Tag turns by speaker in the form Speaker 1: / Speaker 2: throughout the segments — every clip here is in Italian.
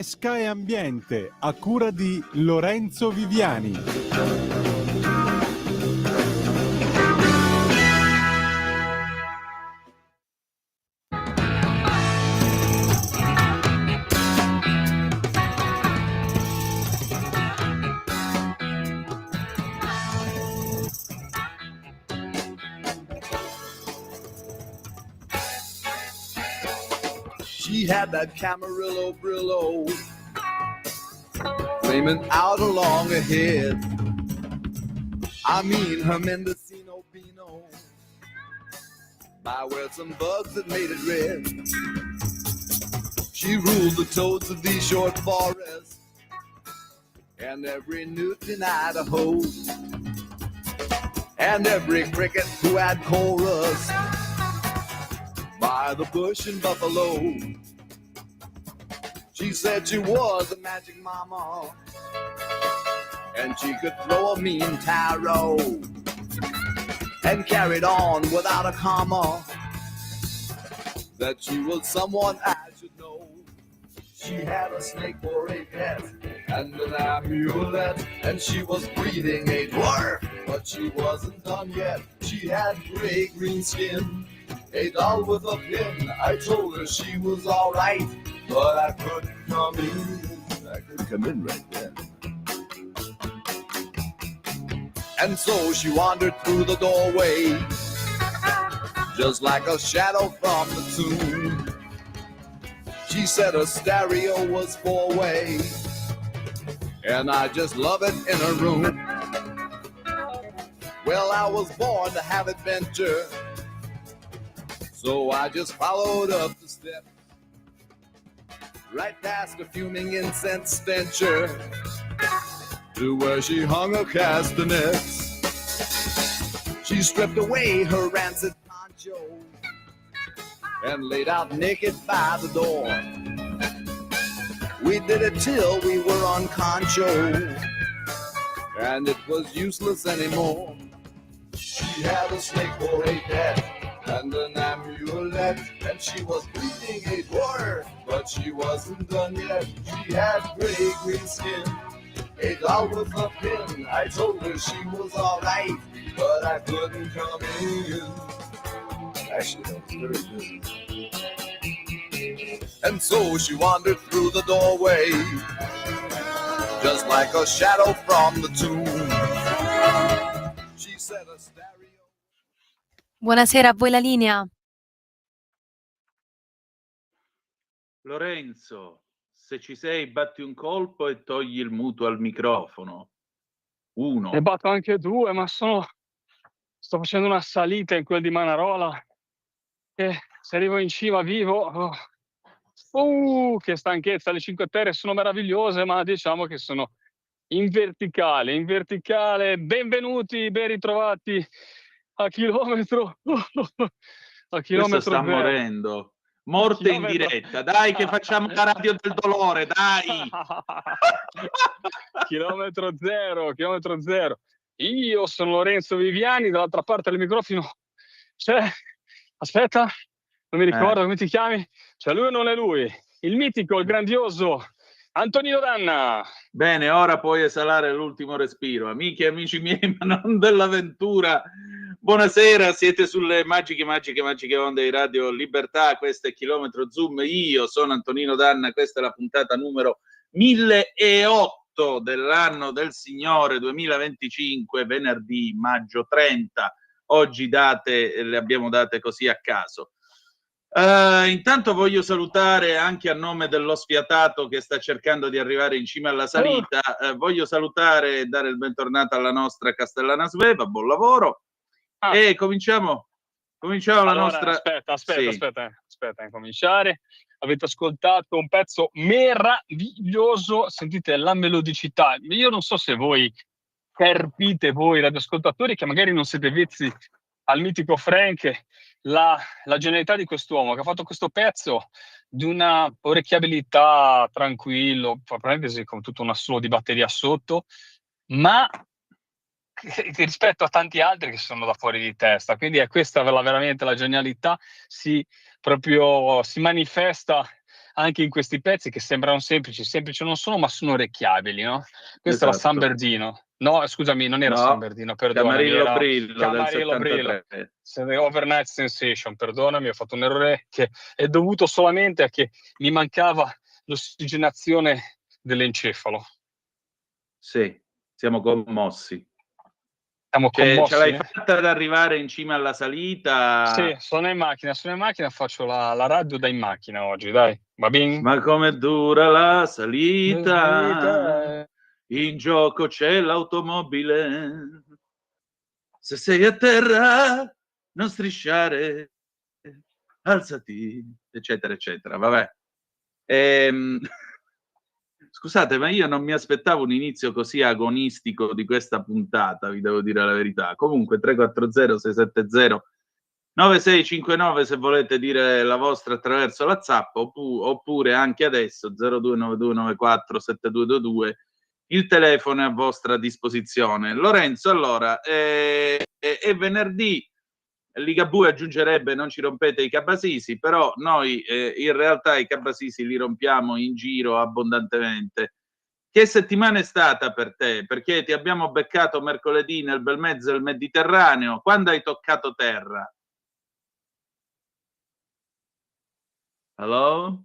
Speaker 1: Sky Ambiente, a cura di Lorenzo Viviani.
Speaker 2: She had that Camarillo Brillo flaming out along her head. I mean her Mendocino Beano, by where some bugs that made it red. She ruled the toads of these short forests and every newt in Idaho and every cricket who had chorus by the bush in Buffalo. She said she was a magic mama and she could throw a mean tarot and carried on without a comma, that she was someone I should know. She had a snake for a pet and an amulet, and she was breeding a dwarf, but she wasn't done yet. She had gray-green skin, a doll with a pin. I told her she was all right, but I couldn't come in. I couldn't come in right then. And so she wandered through the doorway, just like a shadow from the tomb. She said her stereo was four-way, and I just love it in her room. Well, I was born to have adventure, so I just followed up the steps, right past a fuming incense stencher, to where she hung her castanets. She stripped away her rancid poncho and laid out naked by the door. We did it till we were on concho, and it was useless anymore. She had a snake for a pet and an amulet, and she was breeding a dwarf, but she wasn't done yet. She had gray-green skin, a doll with a pin. I told her she was all right, but I couldn't come in. Actually, that was very good. And so she wandered through the doorway, just like a shadow from the tomb. She said a stereo.
Speaker 3: Buonasera, a voi la linea.
Speaker 4: Lorenzo, se ci sei, batti un colpo e togli il muto al microfono. Uno.
Speaker 5: Ne batto anche due, ma sto facendo una salita in quel di Manarola, e se arrivo in cima vivo, che stanchezza. Le Cinque Terre sono meravigliose, ma diciamo che sono in verticale. Benvenuti, ben ritrovati a chilometro
Speaker 4: Questo sta
Speaker 5: zero.
Speaker 4: morendo. Morte in diretta. Dai che facciamo la radio del dolore, dai!
Speaker 5: chilometro zero. Io sono Lorenzo Viviani, dall'altra parte del microfono c'è, aspetta, non mi ricordo come ti chiami, cioè lui o non è lui, il mitico, il grandioso Antonino Danna.
Speaker 4: Bene, ora puoi esalare l'ultimo respiro. Amiche e amici miei, ma non dell'avventura. Buonasera, siete sulle magiche onde di Radio Libertà. Questo è Chilometro Zoom. Io sono Antonino Danna, questa è la puntata numero 1008 dell'anno del Signore 2025, venerdì, maggio 30. Oggi le abbiamo date così a caso. Intanto voglio salutare anche a nome dello sfiatato che sta cercando di arrivare in cima alla salita, voglio salutare e dare il bentornato alla nostra Castellana Sveva, buon lavoro. E cominciamo allora, la nostra...
Speaker 5: Aspetta, a cominciare. Avete ascoltato un pezzo meraviglioso, sentite la melodicità. Io non so se voi carpite, voi radioascoltatori, che magari non siete vezzi al mitico Frank, la genialità di quest'uomo che ha fatto questo pezzo di una orecchiabilità tranquillo, fra parentesi, con tutto un assolo di batteria sotto, ma rispetto a tanti altri che sono da fuori di testa. Quindi è questa veramente la genialità, si manifesta anche in questi pezzi che sembrano semplici, semplici non sono, ma sono orecchiabili, no? Questo era San
Speaker 4: Esatto.
Speaker 5: Bernardino. No, scusami, non era San
Speaker 4: No,
Speaker 5: Bernardino, perdonami,
Speaker 4: Camarillo
Speaker 5: era
Speaker 4: Brillo del
Speaker 5: Camarillo Brillo.
Speaker 4: 73.
Speaker 5: Overnight Sensation, perdonami, ho fatto un errore che è dovuto solamente a che mi mancava l'ossigenazione dell'encefalo.
Speaker 4: Sì, siamo commossi.
Speaker 5: Siamo
Speaker 4: Ce
Speaker 5: commossi.
Speaker 4: l'hai fatta ad arrivare in cima alla salita?
Speaker 5: Sì, sono in macchina, faccio la radio da in macchina oggi, dai, va bene?
Speaker 4: Ma com'è dura la salita, in gioco c'è l'automobile. Se sei a terra, non strisciare, alzati, eccetera, eccetera. Vabbè. Scusate, ma io non mi aspettavo un inizio così agonistico di questa puntata, vi devo dire la verità. Comunque 340-670-9659 se volete dire la vostra attraverso la Zap, oppure anche adesso 0292947222, il telefono è a vostra disposizione. Lorenzo, allora, è venerdì, Ligabue aggiungerebbe non ci rompete i cabasisi, però noi in realtà i cabasisi li rompiamo in giro abbondantemente. Che settimana è stata per te? Perché ti abbiamo beccato mercoledì nel bel mezzo del Mediterraneo. Quando hai toccato terra? Hello?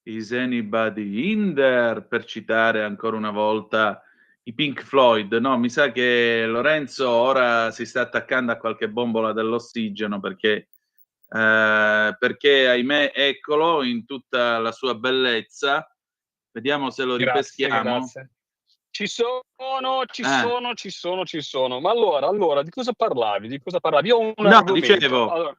Speaker 4: Is anybody in there? Per citare ancora una volta i Pink Floyd. No, mi sa che Lorenzo ora si sta attaccando a qualche bombola dell'ossigeno perché ahimè, eccolo in tutta la sua bellezza. Vediamo se lo ripeschiamo.
Speaker 5: Grazie. Ci sono. Ma allora, di cosa parlavi? Io ho un argomento.
Speaker 4: Dicevo,
Speaker 5: allora,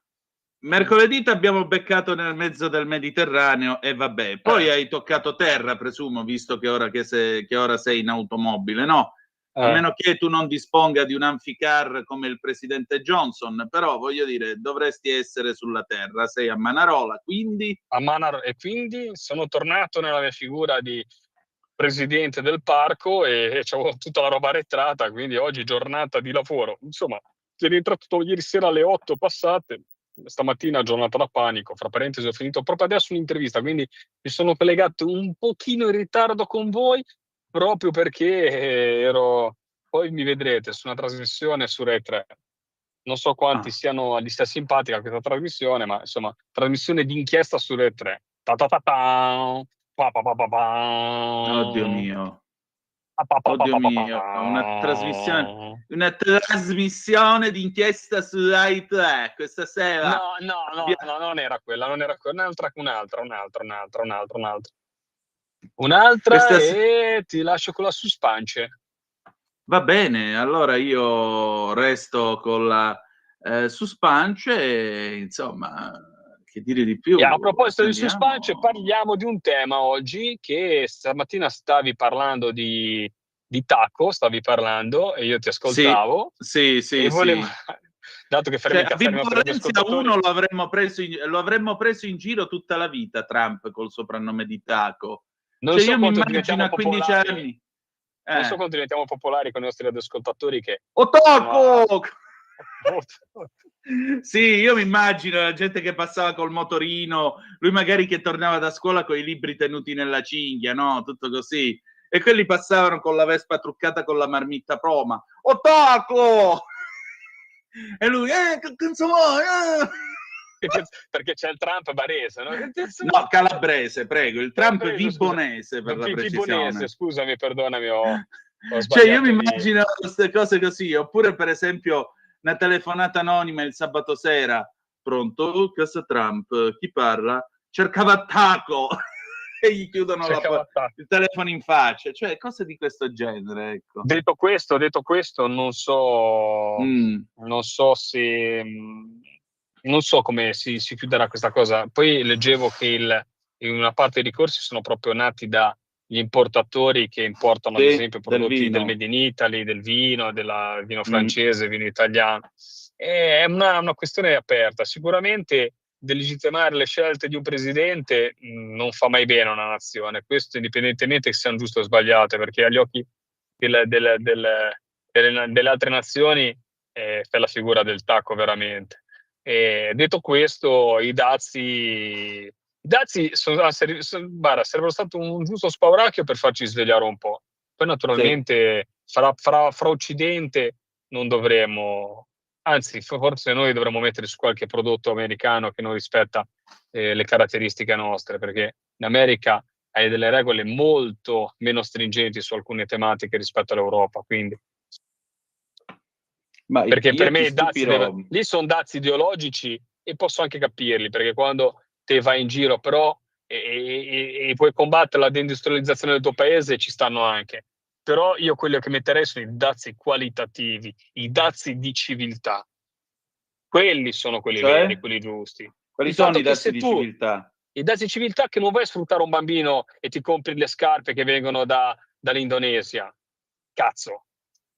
Speaker 4: mercoledì ti abbiamo beccato nel mezzo del Mediterraneo e vabbè, poi hai toccato terra, presumo, visto che ora sei in automobile, no? A meno che tu non disponga di un Amphicar come il presidente Johnson, però voglio dire, dovresti essere sulla terra, sei a Manarola, quindi...
Speaker 5: E quindi sono tornato nella mia figura di presidente del parco e c'avevo tutta la roba arretrata, quindi oggi giornata di lavoro. Insomma, ti è rientrato ieri sera alle 8 passate, stamattina giornata da panico, fra parentesi ho finito proprio adesso un'intervista, quindi mi sono collegato un pochino in ritardo con voi, proprio perché poi mi vedrete su una trasmissione su Rai 3. Non so quanti gli sia simpatica questa trasmissione, ma insomma, trasmissione di inchiesta su Rai 3.
Speaker 4: Oddio mio. Oddio mio, una trasmissione di inchiesta su Rai 3 questa sera.
Speaker 5: No, non era quella, un'altra e ti lascio con la suspance.
Speaker 4: Va bene, allora io resto con la suspance e insomma, che dire di più?
Speaker 5: E a proposito di suspance, parliamo di un tema oggi che stamattina stavi parlando di taco, e io ti ascoltavo.
Speaker 4: Sì.
Speaker 5: Volevo, dato che faremo
Speaker 4: a Vivo Valencia 1 lo avremmo preso in giro tutta la vita, Trump, col soprannome di taco. Io mi immagino a 15 anni.
Speaker 5: Non so quanto diventiamo popolari con i nostri radioascoltatori che...
Speaker 4: Otaku! Sì, io mi immagino la gente che passava col motorino, lui magari che tornava da scuola con i libri tenuti nella cinghia, no? Tutto così. E quelli passavano con la Vespa truccata con la marmitta Proma. Otaku! E lui, che cazzo vuoi?
Speaker 5: Perché c'è il Trump barese, no?
Speaker 4: No, calabrese, prego, il Trump vibonese per la precisione.
Speaker 5: Vibonese, scusami, perdonami, ho sbagliato.
Speaker 4: Io mi immagino queste cose così, oppure per esempio una telefonata anonima il sabato sera. Pronto? Casa Trump, chi parla? Cercava attacco e gli chiudono il telefono in faccia, cioè cose di questo genere, ecco.
Speaker 5: Detto questo, non so come si chiuderà questa cosa. Poi leggevo che in una parte dei ricorsi sono proprio nati da gli importatori che importano ad esempio prodotti del Made in Italy, del vino, del vino francese, vino italiano. È una questione aperta. Sicuramente delegittimare le scelte di un presidente non fa mai bene a una nazione, questo indipendentemente che siano giuste o sbagliate, perché agli occhi delle altre nazioni fa la figura del tacco veramente. Detto questo, i dazi I dazi sarebbero stato un giusto spauracchio per farci svegliare un po'. Poi naturalmente fra Occidente non dovremmo, anzi forse noi dovremmo mettere su qualche prodotto americano che non rispetta le caratteristiche nostre, perché in America hai delle regole molto meno stringenti su alcune tematiche rispetto all'Europa, quindi
Speaker 4: Ma
Speaker 5: perché per
Speaker 4: io
Speaker 5: me
Speaker 4: ti
Speaker 5: i dazi
Speaker 4: stupirò.
Speaker 5: lì sono dazi ideologici e posso anche capirli, perché quando te vai in giro però e puoi combattere la deindustrializzazione del tuo paese ci stanno anche. Però io quello che metterei sono i dazi qualitativi, i dazi di civiltà. Quelli sono quelli veri,
Speaker 4: Cioè?
Speaker 5: quelli giusti.
Speaker 4: Quali
Speaker 5: Il
Speaker 4: sono
Speaker 5: fatto
Speaker 4: i
Speaker 5: che
Speaker 4: dazi
Speaker 5: se
Speaker 4: di
Speaker 5: tu,
Speaker 4: civiltà?
Speaker 5: i dazi di civiltà che non vuoi sfruttare un bambino e ti compri le scarpe che vengono dall'Indonesia, cazzo.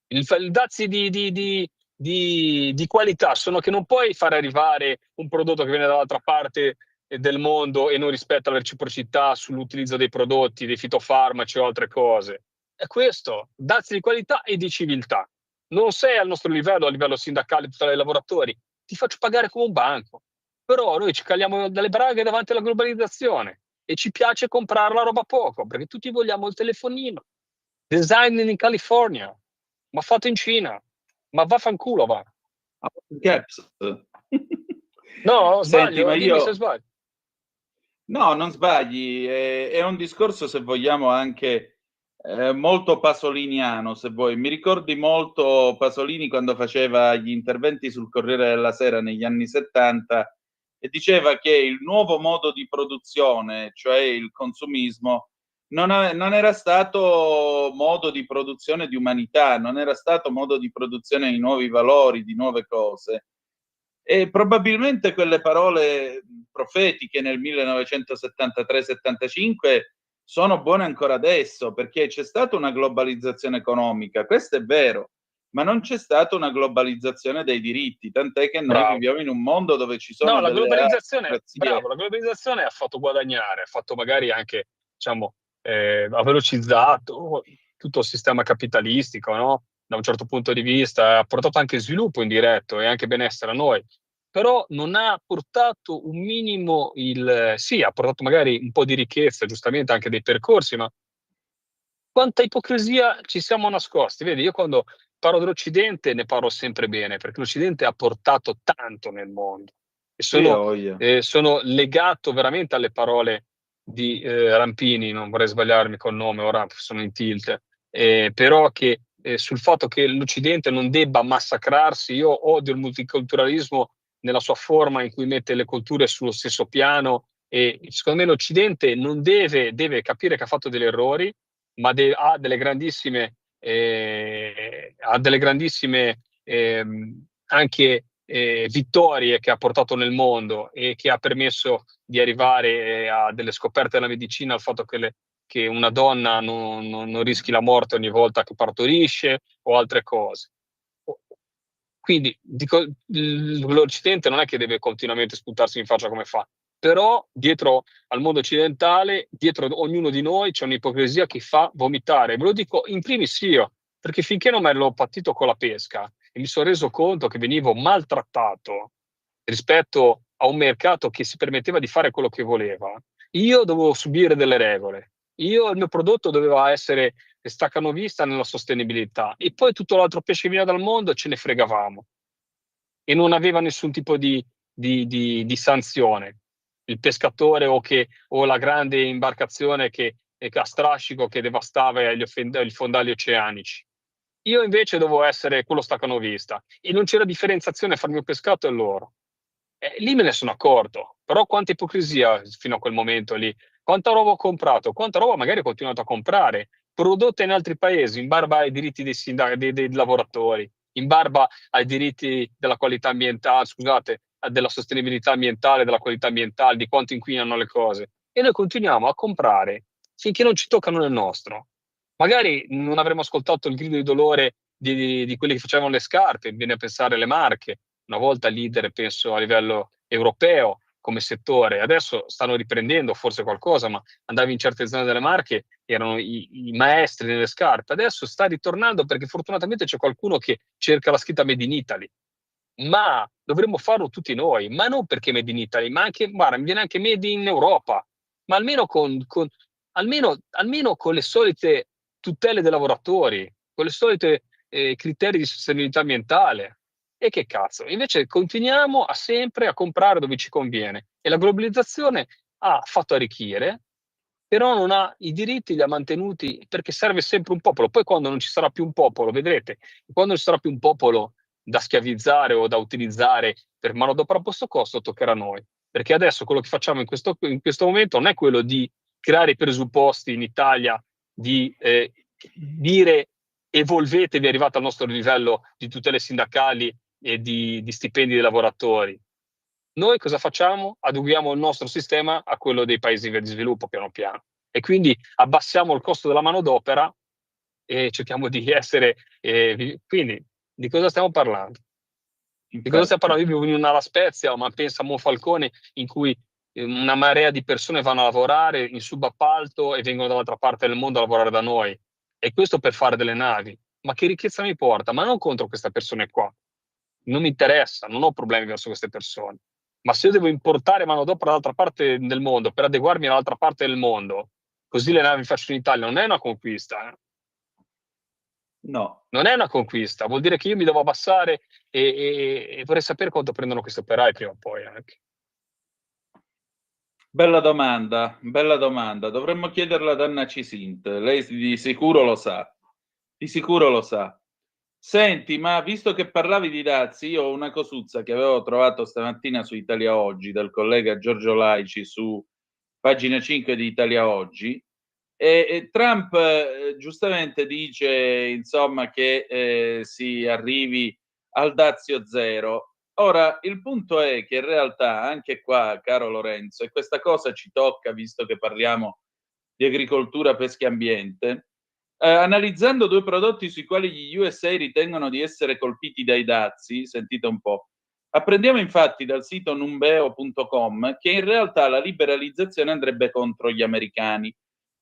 Speaker 5: Il dazi di qualità sono che non puoi far arrivare un prodotto che viene dall'altra parte del mondo e non rispetta la reciprocità sull'utilizzo dei prodotti, dei fitofarmaci o altre cose. È questo, dazi di qualità e di civiltà. Non sei al nostro livello, a livello sindacale, tutti i lavoratori, ti faccio pagare come un banco. Però noi ci caliamo dalle braghe davanti alla globalizzazione e ci piace comprare la roba poco, perché tutti vogliamo il telefonino. Design in California, ma fatto in Cina, ma vaffanculo va.
Speaker 4: Caps.
Speaker 5: No,
Speaker 4: Senti, ma
Speaker 5: sbaglio, dimmi se
Speaker 4: io...
Speaker 5: sbaglio.
Speaker 4: No, non sbagli, è un discorso, se vogliamo, anche molto pasoliniano, se vuoi. Mi ricordi molto Pasolini quando faceva gli interventi sul Corriere della Sera negli anni 70 e diceva che il nuovo modo di produzione, cioè il consumismo, non era stato modo di produzione di umanità, non era stato modo di produzione di nuovi valori, di nuove cose. E probabilmente quelle parole profetiche nel 1973-75 sono buone ancora adesso, perché c'è stata una globalizzazione economica, questo è vero, ma non c'è stata una globalizzazione dei diritti, tant'è che noi
Speaker 5: Bravo.
Speaker 4: viviamo in un mondo dove ci
Speaker 5: No,
Speaker 4: sono
Speaker 5: la
Speaker 4: delle
Speaker 5: globalizzazione, bravo,
Speaker 4: aristocrazie.
Speaker 5: la globalizzazione ha fatto guadagnare, ha fatto magari anche, diciamo, ha velocizzato tutto il sistema capitalistico, no? Da un certo punto di vista, ha portato anche sviluppo indiretto e anche benessere a noi, però non ha portato un minimo sì, ha portato magari un po' di ricchezza, giustamente anche dei percorsi, ma quanta ipocrisia ci siamo nascosti. Vedi, io quando parlo dell'Occidente ne parlo sempre bene, perché l'Occidente ha portato tanto nel mondo e
Speaker 4: Sì, ho voglia.
Speaker 5: sono legato veramente alle parole di Rampini, non vorrei sbagliarmi col nome, ora sono in tilt, però che sul fatto che l'Occidente non debba massacrarsi, io odio il multiculturalismo nella sua forma in cui mette le culture sullo stesso piano e secondo me l'Occidente non deve capire che ha fatto degli errori, ma ha delle grandissime anche vittorie che ha portato nel mondo e che ha permesso di arrivare a delle scoperte della medicina, al fatto che una donna non rischi la morte ogni volta che partorisce o altre cose. Quindi dico, l'Occidente non è che deve continuamente sputarsi in faccia come fa, però dietro al mondo occidentale, dietro ognuno di noi c'è un'ipocrisia che fa vomitare. Ve lo dico in primis io, perché finché non me l'ho patito con la pesca e mi sono reso conto che venivo maltrattato rispetto a un mercato che si permetteva di fare quello che voleva, io dovevo subire delle regole. Il mio prodotto doveva essere staccanovista nella sostenibilità e poi tutto l'altro pesce che veniva dal mondo ce ne fregavamo e non aveva nessun tipo di sanzione. Il pescatore o la grande imbarcazione che a strascico che devastava i fondali oceanici. Io invece dovevo essere quello staccanovista e non c'era differenziazione fra il mio pescato e loro. Lì me ne sono accorto, però quanta ipocrisia fino a quel momento lì. Quanta roba ho comprato, quanta roba magari ho continuato a comprare, prodotta in altri paesi, in barba ai diritti dei lavoratori, in barba ai diritti della qualità ambientale, scusate, della sostenibilità ambientale, della qualità ambientale, di quanto inquinano le cose. E noi continuiamo a comprare finché non ci toccano nel nostro. Magari non avremmo ascoltato il grido di dolore di quelli che facevano le scarpe, viene a pensare le marche, una volta leader, penso, a livello europeo come settore. Adesso stanno riprendendo forse qualcosa, ma andavi in certe zone delle Marche, erano i maestri nelle scarpe. Adesso sta ritornando perché fortunatamente c'è qualcuno che cerca la scritta Made in Italy. ma dovremmo farlo tutti noi, ma non perché made in Italy, ma anche, guarda, mi viene anche made in Europa, ma almeno almeno con le solite tutele dei lavoratori, con le solite criteri di sostenibilità ambientale. E che cazzo? Invece continuiamo sempre a comprare dove ci conviene. E la globalizzazione ha fatto arricchire, però non ha i diritti, li ha mantenuti, perché serve sempre un popolo. Poi quando non ci sarà più un popolo, vedrete, quando non ci sarà più un popolo da schiavizzare o da utilizzare per manodopera a basso costo, toccherà a noi. Perché adesso quello che facciamo in questo momento non è quello di creare i presupposti in Italia di dire evolvetevi, arrivate al nostro livello di tutele sindacali e di stipendi dei lavoratori. Noi cosa facciamo? Adeguiamo il nostro sistema a quello dei paesi in via di sviluppo piano piano e quindi abbassiamo il costo della manodopera e cerchiamo di essere... quindi di cosa stiamo parlando? Di cosa stiamo parlando? Io vivo in una La Spezia, ma pensa a Monfalcone, in cui una marea di persone vanno a lavorare in subappalto e vengono dall'altra parte del mondo a lavorare da noi. E questo per fare delle navi. Ma che ricchezza mi porta? Ma non contro queste persone qua. Non mi interessa, non ho problemi verso queste persone. Ma se io devo importare manodopera dall'altra parte del mondo per adeguarmi all'altra parte del mondo, così le navi faccio in Italia, non è una conquista.
Speaker 4: No.
Speaker 5: Non è una conquista, vuol dire che io mi devo abbassare e vorrei sapere quanto prendono questi operai prima o poi anche.
Speaker 4: Bella domanda, bella domanda. Dovremmo chiederla ad Anna Cisint. Lei di sicuro lo sa. Di sicuro lo sa. Senti, ma visto che parlavi di dazi, io ho una cosuzza che avevo trovato stamattina su Italia Oggi del collega Giorgio Laici su pagina 5 di Italia Oggi. E Trump giustamente dice, insomma, che si arrivi al dazio zero. Ora, il punto è che in realtà anche qua, caro Lorenzo, e questa cosa ci tocca visto che parliamo di agricoltura, pesca e ambiente, analizzando due prodotti sui quali gli USA ritengono di essere colpiti dai dazi, sentite un po', apprendiamo infatti dal sito numbeo.com che in realtà la liberalizzazione andrebbe contro gli americani.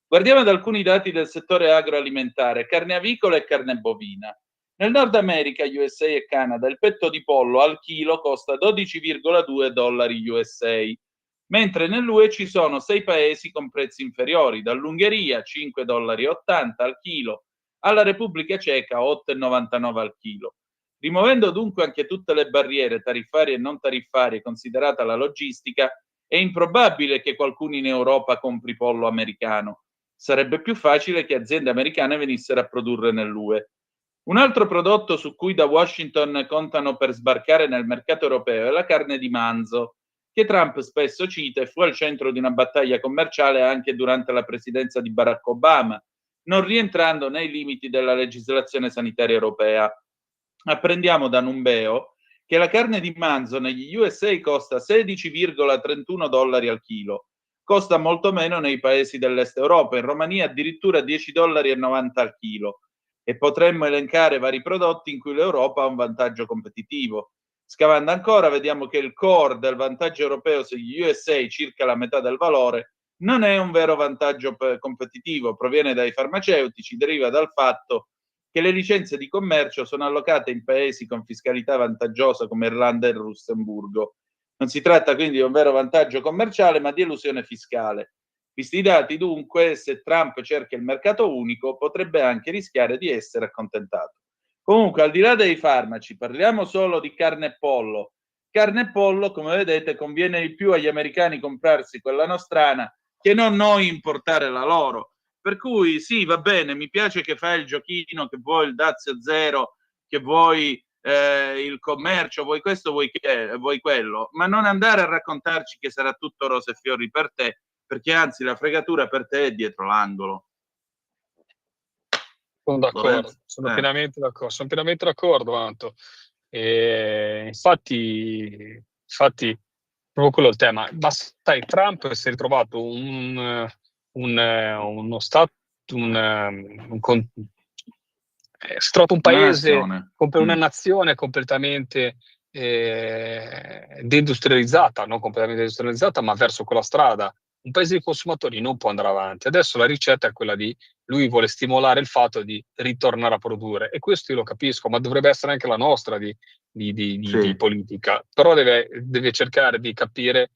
Speaker 4: Guardiamo ad alcuni dati del settore agroalimentare, carne avicola e carne bovina. Nel Nord America, USA e Canada, il petto di pollo al chilo costa $12,2 USA, mentre nell'UE ci sono 6 paesi con prezzi inferiori, dall'Ungheria $5,80 al chilo, alla Repubblica Ceca $8,99 al chilo. Rimuovendo dunque anche tutte le barriere tariffarie e non tariffarie, considerata la logistica, è improbabile che qualcuno in Europa compri pollo americano. Sarebbe più facile che aziende americane venissero a produrre nell'UE. Un altro prodotto su cui da Washington contano per sbarcare nel mercato europeo è la carne di manzo, che Trump spesso cita e fu al centro di una battaglia commerciale anche durante la presidenza di Barack Obama, non rientrando nei limiti della legislazione sanitaria europea. Apprendiamo da Numbeo che la carne di manzo negli USA costa $16,31 al chilo. Costa molto meno nei paesi dell'Est Europa, in Romania addirittura $10,90 al chilo. E potremmo elencare vari prodotti in cui l'Europa ha un vantaggio competitivo. Scavando ancora, vediamo che il core del vantaggio europeo sugli USA, circa la metà del valore, non è un vero vantaggio competitivo, proviene dai farmaceutici, deriva dal fatto che le licenze di commercio sono allocate in paesi con fiscalità vantaggiosa come Irlanda e Lussemburgo. Non si tratta quindi di un vero vantaggio commerciale, ma di elusione fiscale. Visti i dati, dunque, se Trump cerca il mercato unico, potrebbe anche rischiare di essere accontentato. Comunque, al di là dei farmaci, parliamo solo di carne e pollo. Carne e pollo, come vedete, conviene di più agli americani comprarsi quella nostrana che non noi importare la loro. Per cui sì, va bene, mi piace che fai il giochino, che vuoi il dazio zero, che vuoi il commercio, vuoi questo, vuoi quello, ma non andare a raccontarci che sarà tutto rose e fiori per te, perché anzi la fregatura per te è dietro l'angolo.
Speaker 5: Sono d'accordo, sono pienamente d'accordo, Anto. Infatti, proprio quello è il tema. Ma sai, Trump si è ritrovato si è trovato un paese, una nazione completamente deindustrializzata, non completamente industrializzata, ma verso quella strada. un paese di consumatori non può andare avanti. Adesso la ricetta è quella di lui vuole stimolare il fatto di ritornare a produrre, e questo io lo capisco, ma dovrebbe essere anche la nostra di
Speaker 4: Sì.
Speaker 5: politica, però deve cercare di capire,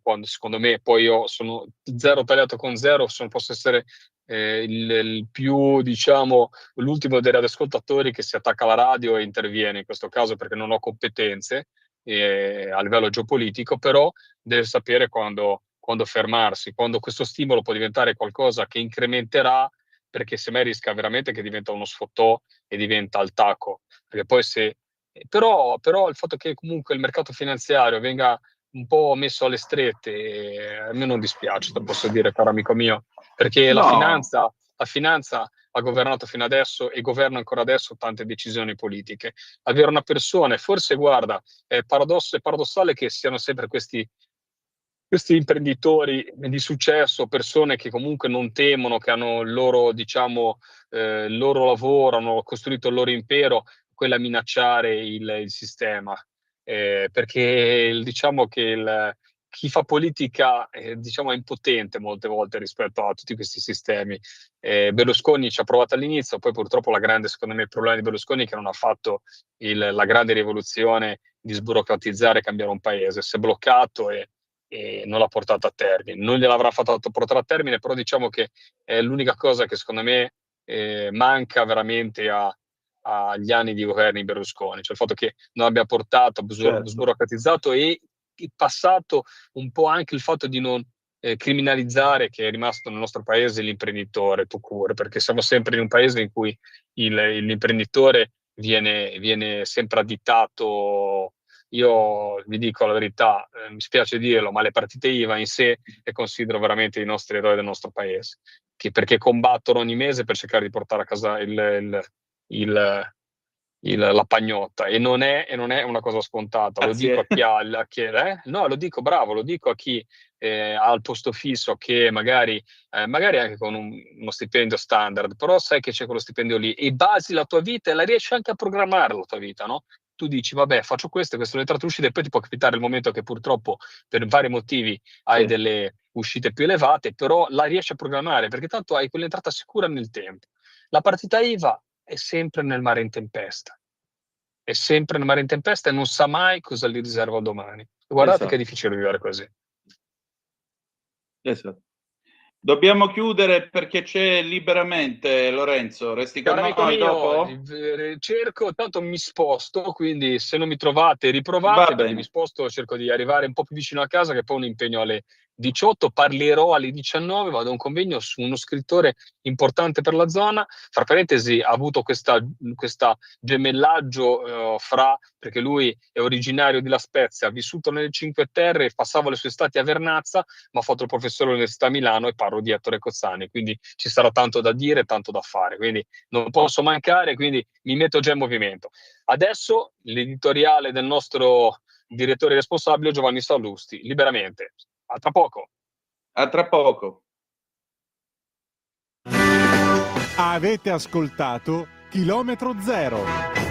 Speaker 5: quando secondo me, poi io sono zero tagliato con zero, posso essere il più, diciamo, l'ultimo dei radioascoltatori che si attacca alla radio e interviene in questo caso perché non ho competenze a livello geopolitico, però deve sapere quando fermarsi, quando questo stimolo può diventare qualcosa che incrementerà, perché se mai rischia veramente che diventa uno sfottò e diventa il taco, perché poi però il fatto che comunque il mercato finanziario venga un po' messo alle strette, a me non dispiace, te lo posso dire, caro amico mio, perché
Speaker 4: No.
Speaker 5: la finanza ha governato fino adesso e governa ancora adesso tante decisioni politiche. Avere una persona, e forse guarda, è paradossale che siano sempre questi imprenditori di successo, persone che comunque non temono, che hanno il loro, diciamo, il loro lavoro, hanno costruito il loro impero, quella a minacciare il sistema. Perché diciamo che chi fa politica diciamo, è impotente molte volte rispetto a tutti questi sistemi. Berlusconi ci ha provato all'inizio, poi purtroppo secondo me, il problema di Berlusconi è che non ha fatto la grande rivoluzione di sburocratizzare e cambiare un paese. Si è bloccato e non l'ha portato a termine. Non gliel'avrà fatto portare a termine, però diciamo che è l'unica cosa che secondo me manca veramente agli anni di governi Berlusconi, cioè il fatto che non abbia portato,
Speaker 4: Certo.
Speaker 5: sburocratizzato e passato un po' anche il fatto di non criminalizzare, che è rimasto nel nostro paese, l'imprenditore tout court, perché siamo sempre in un paese in cui l'imprenditore viene sempre additato. Io vi dico la verità, mi spiace dirlo, ma le partite IVA in sé le considero veramente i nostri eroi del nostro paese, perché combattono ogni mese per cercare di portare a casa la pagnotta, e non è una cosa scontata.
Speaker 4: Grazie.
Speaker 5: Lo dico a chi no, lo dico, bravo, lo dico a chi ha il posto fisso, che magari anche con uno stipendio standard, però sai che c'è quello stipendio lì e basi la tua vita e la riesci anche a programmare la tua vita, no? Tu dici, vabbè, faccio queste sono le entrate e uscite, e poi ti può capitare il momento che purtroppo per vari motivi hai
Speaker 4: Sì.
Speaker 5: delle uscite più elevate, però la riesci a programmare perché tanto hai quell'entrata sicura nel tempo. La partita IVA è sempre nel mare in tempesta. È sempre nel mare in tempesta e non sa mai cosa gli riserva domani. Guardate che è
Speaker 4: Esatto.
Speaker 5: difficile vivere così.
Speaker 4: Esatto. Dobbiamo chiudere perché c'è Liberamente, Lorenzo. Resti con
Speaker 5: Caro amico
Speaker 4: noi
Speaker 5: mio,
Speaker 4: dopo?
Speaker 5: cerco, tanto mi sposto, quindi se non mi trovate,
Speaker 4: Va
Speaker 5: riprovate, perché mi
Speaker 4: bene.
Speaker 5: sposto, cerco di arrivare un po' più vicino a casa, che poi ho un impegno alle 18, parlerò alle 19, vado a un convegno su uno scrittore importante per la zona. Fra parentesi, ha avuto questa gemellaggio perché lui è originario di La Spezia, ha vissuto nelle Cinque Terre, passava le sue estati a Vernazza, ma ha fatto il professore all'Università Milano, e parlo di Ettore Cozzani, quindi ci sarà tanto da dire e tanto da fare, quindi non posso mancare, quindi mi metto già in movimento. Adesso l'editoriale del nostro direttore responsabile Giovanni Sallusti, Liberamente. A tra poco.
Speaker 4: A tra poco.
Speaker 1: Avete ascoltato Chilometro Zero.